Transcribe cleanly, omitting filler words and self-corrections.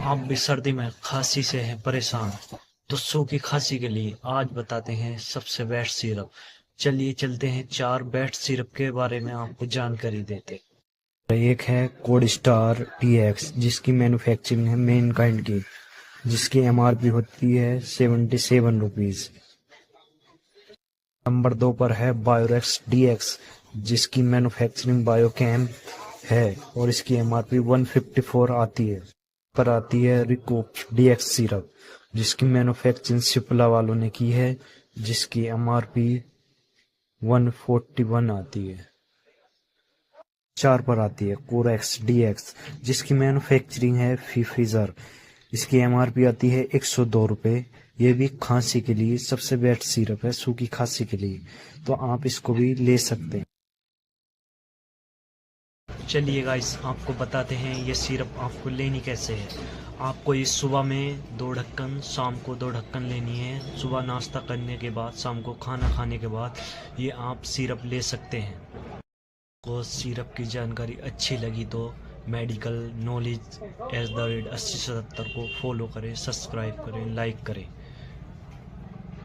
आप भी सर्दी में खांसी से हैं परेशान तो सूखी खांसी के लिए आज बताते हैं सबसे बेस्ट सिरप। चलिए चलते हैं 4 बेस्ट सिरप के बारे में आपको जानकारी देते। एक है कोड स्टार टीएक्स जिसकी मैन्युफैक्चरिंग है मेन काइंड की, जिसकी एमआरपी होती है 77 रुपीज। नंबर 2 पर है बायोरेक्स डीएक्स जिसकी मैन्युफैक्चरिंग बायोकेम है और इसकी एमआरपी 154 आती है। पर आती है रिकोप डीएक्स सिरप जिसकी मैन्युफैक्चरिंग सिप्ला वालों ने की है, जिसकी एमआरपी 141 आती है। 4 पर आती है कोरेक्स डीएक्स जिसकी मैन्युफैक्चरिंग है फिफिजर, इसकी एमआरपी आती है 102 रुपये। ये भी खांसी के लिए सबसे बेस्ट सिरप है, सूखी खांसी के लिए, तो आप इसको भी ले सकते हैं। चलिए गाइस आपको बताते हैं ये सिरप आपको लेनी कैसे है। आपको ये सुबह में 2 ढक्कन, शाम को 2 ढक्कन लेनी है। सुबह नाश्ता करने के बाद, शाम को खाना खाने के बाद ये आप सिरप ले सकते हैं। को सिरप की जानकारी अच्छी लगी तो मेडिकल नॉलेज @8077 को फॉलो करें, सब्सक्राइब करें, लाइक करें।